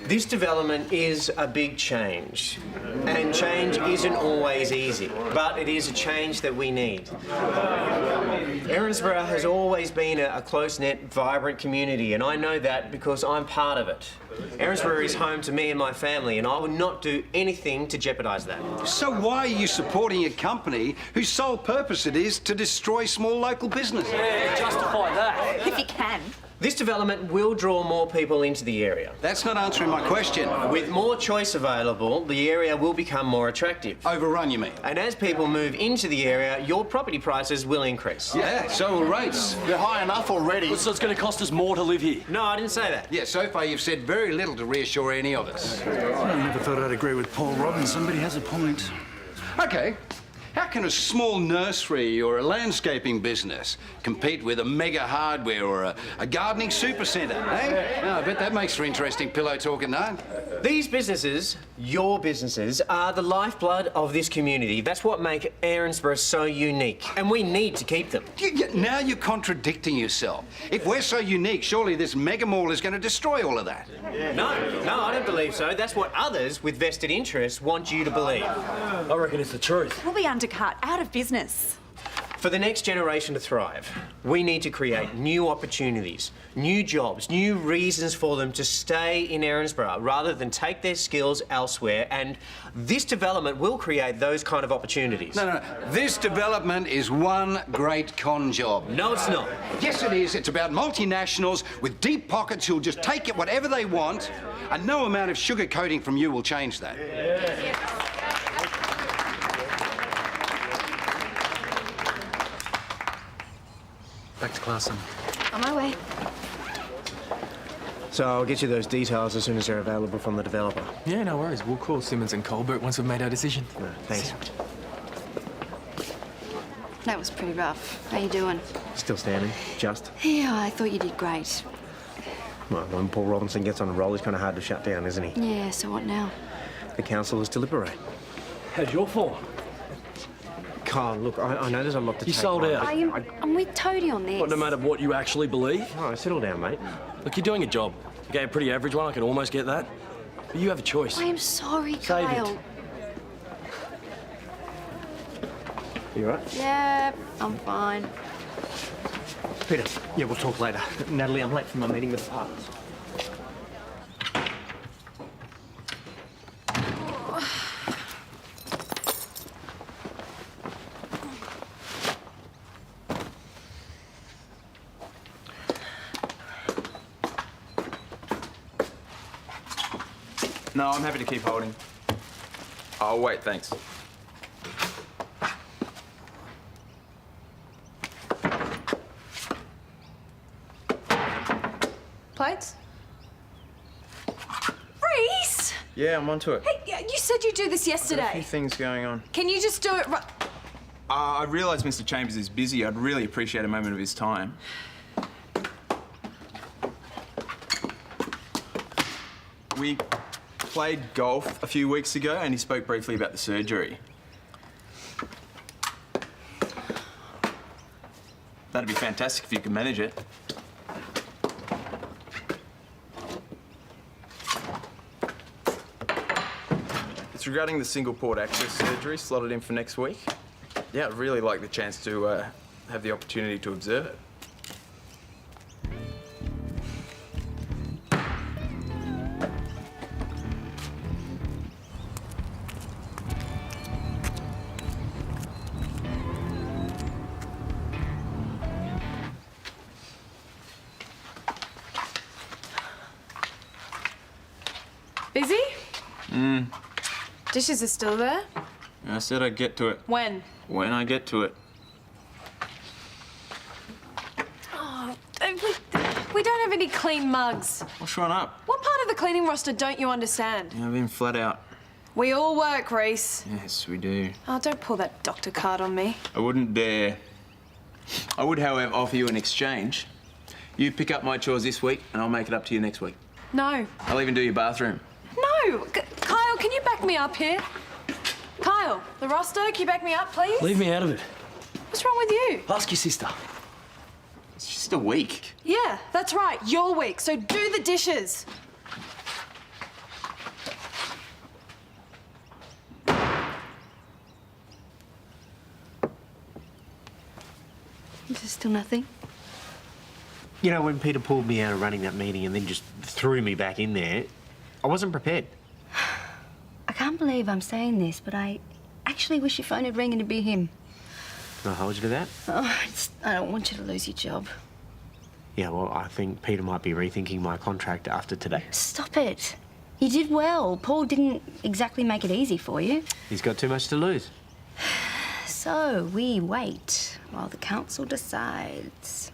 This development is a big change, and change isn't always easy, but it is a change that we need. Erinsborough has always been a close-knit, vibrant community, and I know that because I'm part of it. Erinsborough is home to me and my family, and I would not do anything to jeopardise that. So why are you supporting a company whose sole purpose it is to destroy small local business? Yeah, justify that. If you can. This development will draw more people into the area. That's not answering my question. With more choice available, the area will become more attractive. Overrun, you mean? And as people move into the area, your property prices will increase. Yeah, so will rates. They're high enough already. So it's going to cost us more to live here. No, I didn't say that. Yeah, so far you've said very little to reassure any of us. I never thought I'd agree with Paul Robinson, but he has a point. OK. How can a small nursery or a landscaping business compete with a mega hardware or a gardening supercentre, eh? Oh, I bet that makes for interesting pillow talking, no? These businesses, your businesses, are the lifeblood of this community. That's what makes Erinsborough so unique, and we need to keep them. Now you're contradicting yourself. If we're so unique, surely this mega mall is going to destroy all of that. No, I don't believe so. That's what others with vested interests want you to believe. I reckon it's the truth. We'll be undercut, out of business. For the next generation to thrive, we need to create new opportunities, new jobs, new reasons for them to stay in Erinsborough rather than take their skills elsewhere, and this development will create those kind of opportunities. No. This development is one great con job. No, it's not. Yes, it is. It's about multinationals with deep pockets who'll just take it whatever they want, and no amount of sugarcoating from you will change that. Back to class, son. On my way. So I'll get you those details as soon as they're available from the developer. Yeah, no worries. We'll call Simmons and Colbert once we've made our decision. No, thanks. That was pretty rough. How you doing? Still standing, just. Yeah, I thought you did great. Well, when Paul Robinson gets on a roll, he's kind of hard to shut down, isn't he? Yeah, so what now? The council is to liberate. How's your form? Kyle, look, I know there's a lot to You take sold on. out. I'm with Toadie on this. What, no matter what you actually believe? Oh, settle down, mate. Look, you're doing a job. Okay, a pretty average one, I can almost get that. But you have a choice. I am sorry, Save it. Kyle. You all right? Yeah, I'm fine. Peter, yeah, we'll talk later. Natalie, I'm late for my meeting with the partners. No, I'm happy to keep holding. Oh, wait, thanks. Plates? Rhys! Yeah, I'm onto it. Hey, you said you'd do this Got a few yesterday. things going on. Can you just do it right? I realise Mr. Chambers is busy. I'd really appreciate a moment of his time. We played golf a few weeks ago and he spoke briefly about the surgery. That'd be fantastic if you could manage it. It's regarding the single port access surgery slotted in for next week. Yeah, I'd really like the chance to have the opportunity to observe it. Busy? Dishes are still there. I said I'd get to it. When? When I get to it. Oh, we don't have any clean mugs. Wash one up. What part of the cleaning roster don't you understand? I've been flat out. We all work, Rhys. Yes, we do. Oh, don't pull that doctor card on me. I wouldn't dare. I would, however, offer you an exchange. You pick up my chores this week and I'll make it up to you next week. No. I'll even do your bathroom. No! Kyle, can you back me up here? Kyle, the roster, can you back me up, please? Leave me out of it. What's wrong with you? Ask your sister. It's just a week. Yeah, that's right. You're weak, so do the dishes. Still nothing? You know, when Peter pulled me out of running that meeting and then just threw me back in there, I wasn't prepared. I can't believe I'm saying this, but I actually wish your phone had rang and it'd be him. Can I hold you to that? Oh, I don't want you to lose your job. Yeah, well, I think Peter might be rethinking my contract after today. Stop it. You did well. Paul didn't exactly make it easy for you. He's got too much to lose. So we wait while the council decides.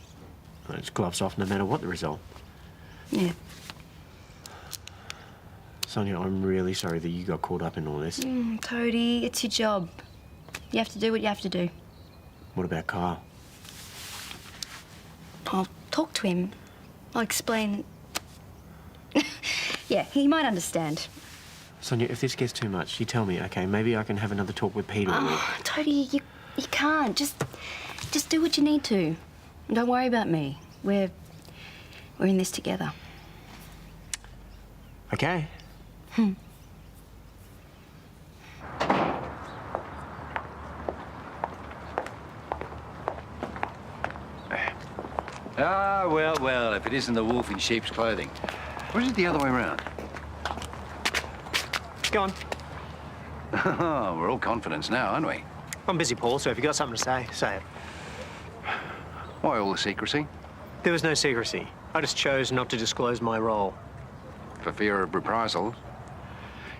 Well, it's gloves off no matter what the result. Yeah. Sonia, I'm really sorry that you got caught up in all this. Cody, it's your job. You have to do what you have to do. What about Kyle? I'll talk to him. I'll explain. Yeah, he might understand. Sonia, if this gets too much, you tell me, okay? Maybe I can have another talk with Peter. Oh, Toady, you can't. Just do what you need to. And don't worry about me. We're in this together. Okay. Ah, well, if it isn't the wolf in sheep's clothing. Or is it the other way around? Go on. Oh, we're all confidence now, aren't we? I'm busy, Paul, so if you've got something to say, say it. Why all the secrecy? There was no secrecy. I just chose not to disclose my role. For fear of reprisals?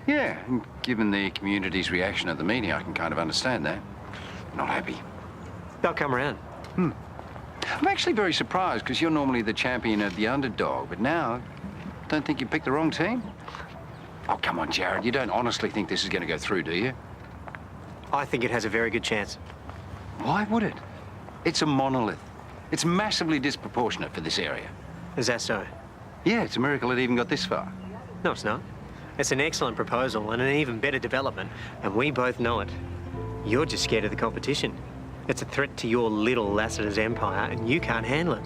Yeah, and given the community's reaction at the meeting, I can kind of understand that. Not happy. They'll come around. I'm actually very surprised, because you're normally the champion of the underdog, but now, don't think you picked the wrong team? Oh, come on, Jared, you don't honestly think this is going to go through, do you? I think it has a very good chance. Why would it? It's a monolith. It's massively disproportionate for this area. Is that so? Yeah, it's a miracle it even got this far. No, it's not. It's an excellent proposal and an even better development, and we both know it. You're just scared of the competition. It's a threat to your little Lassiter's empire, and you can't handle it.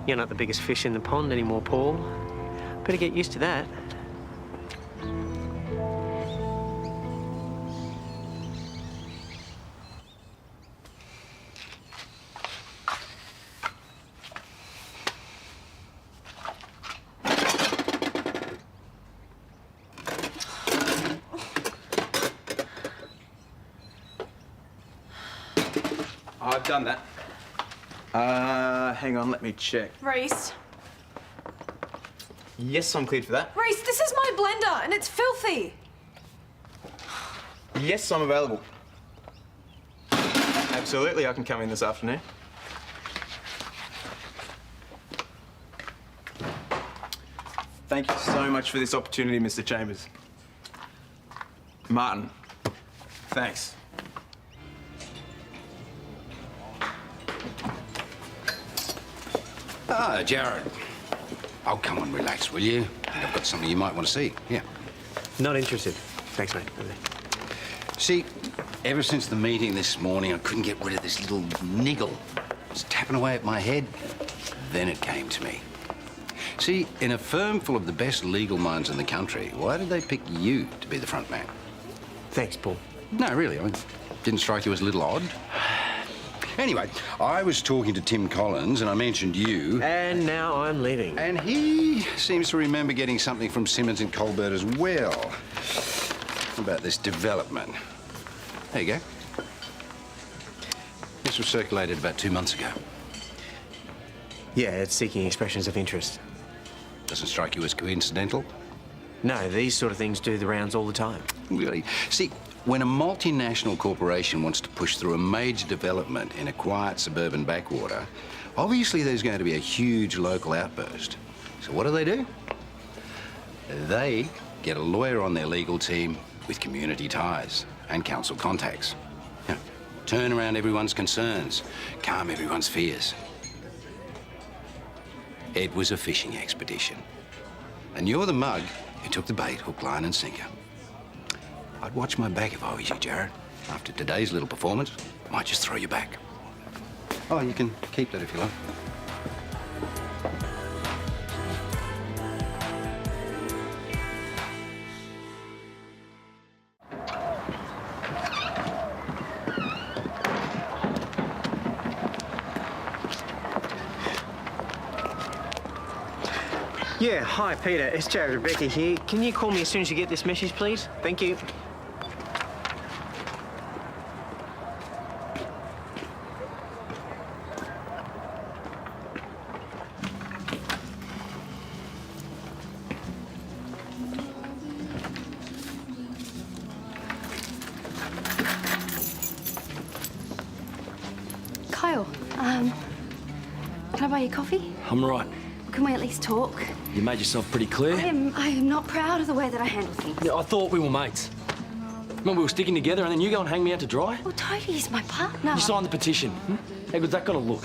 You're not the biggest fish in the pond anymore, Paul. Better get used to that. I've done that. Hang on, let me check. Rhys. Yes, I'm cleared for that. Rhys, this is my blender and it's filthy. Yes, I'm available. Absolutely, I can come in this afternoon. Thank you so much for this opportunity, Mr. Chambers. Martin, thanks. Ah, Jared. Oh, come on, relax, will you? I've got something you might want to see. Here. Not interested. Thanks, mate. See, ever since the meeting this morning, I couldn't get rid of this little niggle. It's tapping away at my head. Then it came to me. See, in a firm full of the best legal minds in the country, why did they pick you to be the front man? Thanks, Paul. No, really, I mean, didn't strike you as a little odd? Anyway, I was talking to Tim Collins and I mentioned you. And now I'm leaving. And he seems to remember getting something from Simmons and Colbert as well. About this development. There you go. This was circulated about 2 months ago. Yeah, it's seeking expressions of interest. Doesn't strike you as coincidental? No, these sort of things do the rounds all the time. Really? See, when a multinational corporation wants to push through a major development in a quiet suburban backwater, obviously there's going to be a huge local outburst. So what do? They get a lawyer on their legal team with community ties and council contacts. You know, turn around everyone's concerns, calm everyone's fears. It was a fishing expedition. And you're the mug who took the bait, hook, line and sinker. I'd watch my back if I was you, Jared. After today's little performance, I might just throw you back. Oh, you can keep that if you like. Yeah, hi, Peter. It's Jared Rebecca here. Can you call me as soon as you get this message, please? Thank you. Kyle, can I buy you coffee? I'm right. Can we at least talk? You made yourself pretty clear. I am not proud of the way that I handle things. Yeah, I thought we were mates. Remember, we were sticking together and then you go and hang me out to dry? Well, Toby is my partner. You signed the petition. How good's that gonna look?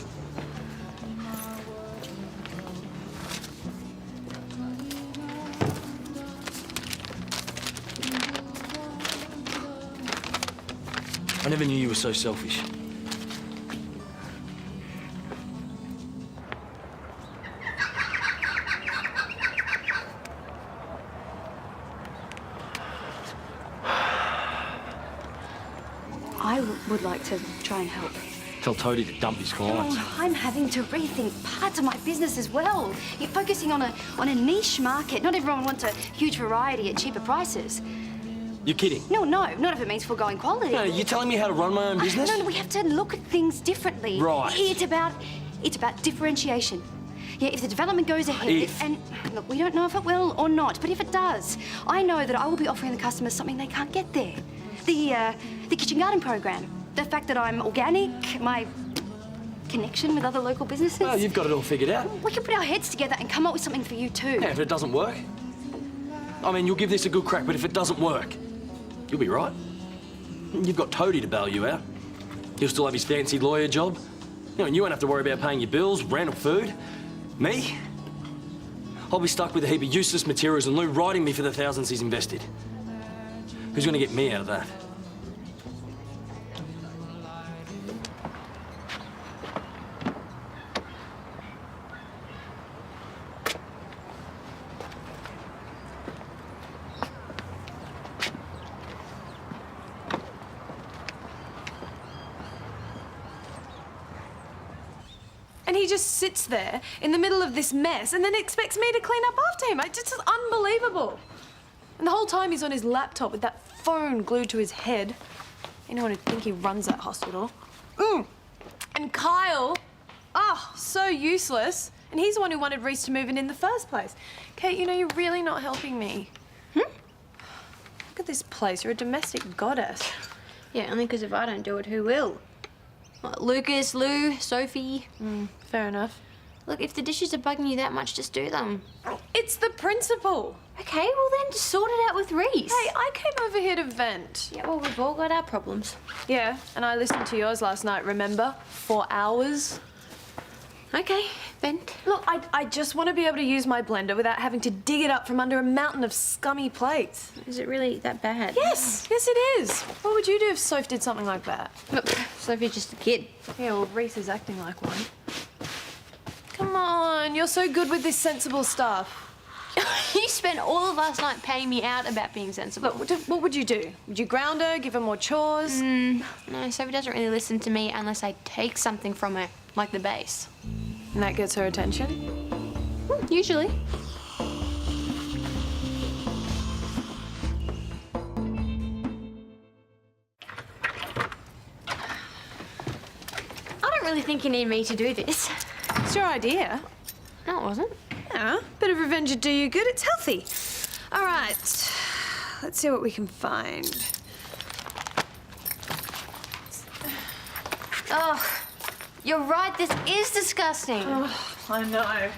I never knew you were so selfish. I would like to try and help. Tell Toady to dump his clients. Oh, I'm having to rethink parts of my business as well. You're focusing on a niche market. Not everyone wants a huge variety at cheaper prices. You're kidding? No, not if it means foregoing quality. No, you're telling me how to run my own business? No, we have to look at things differently. Right. It's about differentiation. Yeah, if the development goes ahead, and look, we don't know if it will or not, but if it does, I know that I will be offering the customers something they can't get there. The kitchen garden program, the fact that I'm organic, my connection with other local businesses. Well, you've got it all figured out. We can put our heads together and come up with something for you too. Yeah, if it doesn't work. I mean, you'll give this a good crack, but if it doesn't work, you'll be right. You've got Toady to bail you out. He'll still have his fancy lawyer job. You know, and you won't have to worry about paying your bills, rent or food. Me? I'll be stuck with a heap of useless materials and Lou riding me for the thousands he's invested. Who's going to get me out of that? And he just sits there in the middle of this mess and then expects me to clean up after him. It's just unbelievable. And the whole time he's on his laptop with that phone glued to his head. Anyone would think he runs that hospital. And Kyle, so useless. And he's the one who wanted Rhys to move in the first place. Kate, you know, you're really not helping me. Look at this place. You're a domestic goddess. Yeah, only because if I don't do it, who will? What, Lucas, Lou, Sophie. Fair enough. Look, if the dishes are bugging you that much, just do them. It's the principal. Okay, well then just sort it out with Rhys. Hey, I came over here to vent. Yeah, well, we've all got our problems. Yeah, and I listened to yours last night, remember? 4 hours. Okay, vent. Look, I just want to be able to use my blender without having to dig it up from under a mountain of scummy plates. Is it really that bad? Yes, it is. What would you do if Soph did something like that? Look, Sophie's just a kid. Yeah, well, Rhys is acting like one. Come on, you're so good with this sensible stuff. You spent all of last night paying me out about being sensible. Look, what would you do? Would you ground her, give her more chores? No, Sophie doesn't really listen to me unless I take something from her, like the bass. And that gets her attention? Usually. I don't really think you need me to do this. It's your idea. No, it wasn't. Yeah, bit of revenge would do you good. It's healthy. All right, let's see what we can find. Ugh, you're right, this is disgusting. Oh, I know.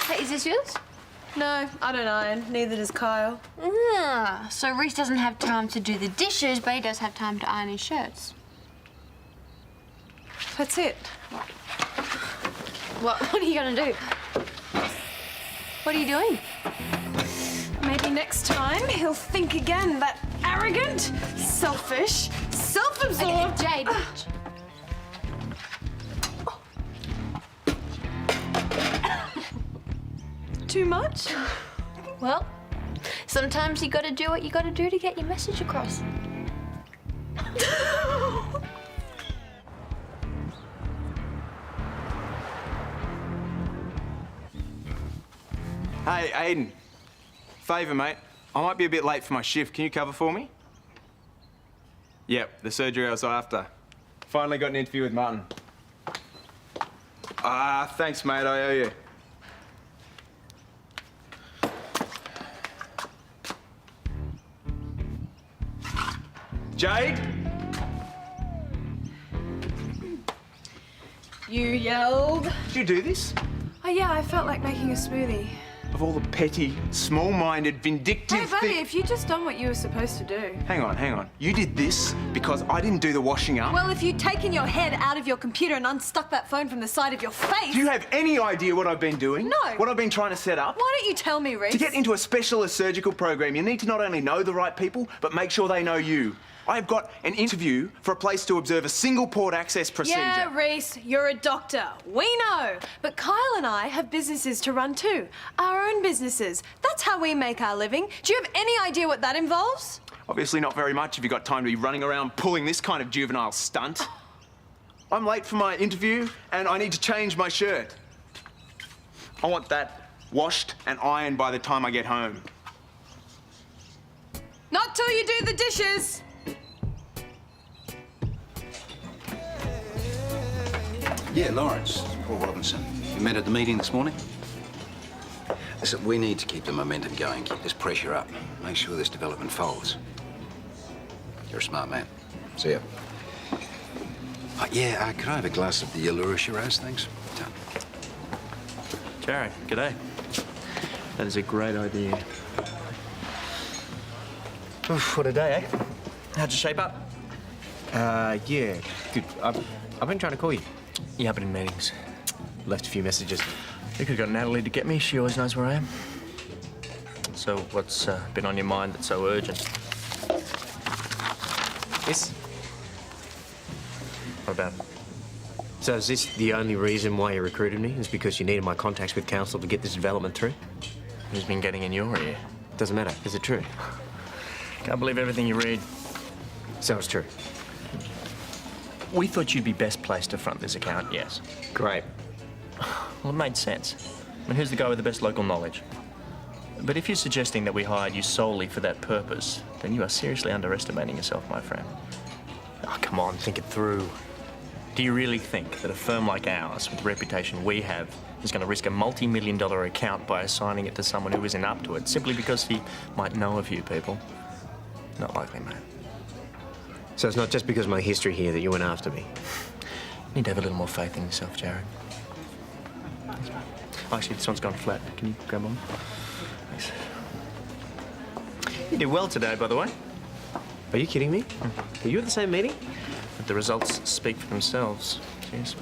Hey, is this yours? No, I don't iron. Neither does Kyle. So Rhys doesn't have time to do the dishes, but he does have time to iron his shirts. That's it. What are you gonna do? What are you doing? Maybe next time he'll think again. That arrogant, selfish, self-absorbed... Jade. Too much? Well, sometimes you gotta do what you gotta do to get your message across. Hey, Aiden. Favour, mate. I might be a bit late for my shift. Can you cover for me? Yep, the surgery I was after. Finally got an interview with Martin. Thanks, mate. I owe you. Jade? You yelled. Did you do this? Oh, yeah, I felt like making a smoothie. Of all the petty, small-minded, vindictive Hey, buddy, if you just done what you were supposed to do. Hang on. You did this because I didn't do the washing up? Well, if you'd taken your head out of your computer and unstuck that phone from the side of your face... Do you have any idea what I've been doing? No. What I've been trying to set up? Why don't you tell me, Rhys? To get into a specialist surgical program, you need to not only know the right people, but make sure they know you. I've got an interview for a place to observe a single port access procedure. Yeah, Rhys, you're a doctor. We know. But Kyle and I have businesses to run too. Our own businesses. That's how we make our living. Do you have any idea what that involves? Obviously not very much if you've got time to be running around pulling this kind of juvenile stunt. I'm late for my interview and I need to change my shirt. I want that washed and ironed by the time I get home. Not till you do the dishes. Yeah, Lawrence, Paul Robinson. You met at the meeting this morning? Listen, we need to keep the momentum going, keep this pressure up, make sure this development folds. You're a smart man. See ya. Could I have a glass of the Allura Shiraz, thanks? Done. Jared, g'day. That is a great idea. Oof, what a day, eh? How'd you shape up? Yeah, good. I've been trying to call you. Yeah, I've been in meetings. Left a few messages. You could have got Natalie to get me. She always knows where I am. So what's been on your mind that's so urgent? This? What about it? So is this the only reason why you recruited me? Is because you needed my contacts with council to get this development through? Who's been getting in your ear? Doesn't matter. Is it true? Can't believe everything you read. So it's true. We thought you'd be best placed to front this account, yes. Great. Well, it made sense. I mean, who's the guy with the best local knowledge? But if you're suggesting that we hired you solely for that purpose, then you are seriously underestimating yourself, my friend. Oh, come on, think it through. Do you really think that a firm like ours, with the reputation we have, is going to risk a multi-million-dollar account by assigning it to someone who isn't up to it, simply because he might know a few people? Not likely, mate. So it's not just because of my history here that you went after me? You need to have a little more faith in yourself, Jared. Oh, actually, this one's gone flat. Can you grab one? Thanks. You did well today, by the way. Are you kidding me? Were you at the same meeting? But the results speak for themselves. Cheers.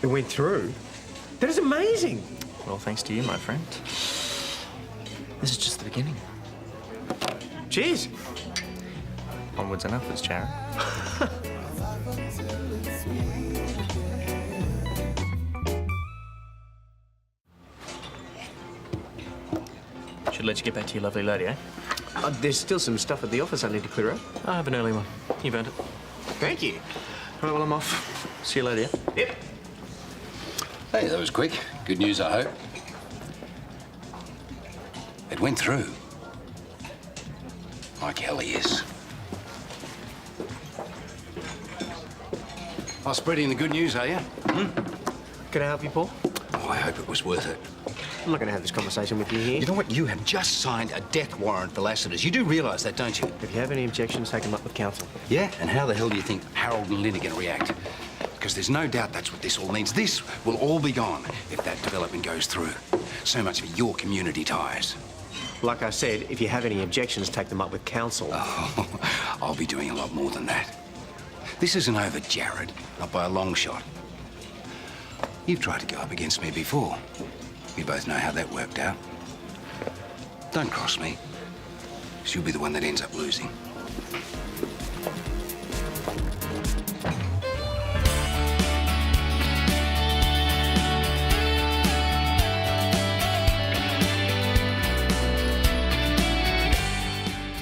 It went through? That is amazing! Well, thanks to you, my friend. This is just the beginning. Cheers! Onwards and upwards, Jared. Should let you get back to your lovely lady, eh? There's still some stuff at the office I need to clear up. I have an early one. You've earned it. Thank you. All right, well, I'm off. See you later, yeah? Yep. Hey, that was quick. Good news, I hope. It went through. Like hell he is. Oh, spreading the good news, are you? Can I help you, Paul? Oh, I hope it was worth it. I'm not going to have this conversation with you here. You know what? You have just signed a death warrant for Lassiter's. You do realise that, don't you? If you have any objections, take them up with council. Yeah? And how the hell do you think Harold and Lynn are going to react? Because there's no doubt that's what this all means. This will all be gone if that development goes through. So much for your community ties. Like I said, if you have any objections, take them up with council. Oh, I'll be doing a lot more than that. This isn't over, Jared. Not by a long shot. You've tried to go up against me before. We both know how that worked out. Don't cross me, 'cause you'll be the one that ends up losing.